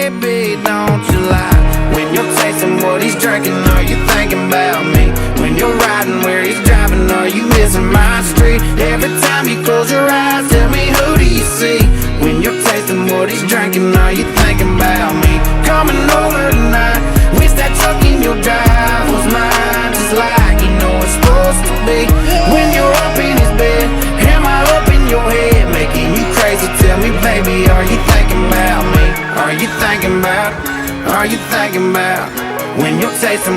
baby, don't you lie. When you're tasting what he's drinking, are you thinking about me? When you're riding where he's driving, are you missing my street? Every time you close your eyes, tell me, who do you see? When you're tasting what he's drinking, are you thinking about me? Coming over tonight, wish that truck in your drive was mine, just like you know it's supposed to be. When you're up in his bed, am I up in your head, making you crazy? Tell me, baby, are you thinking about me? Are you thinking about? Are you thinking about when you're tasting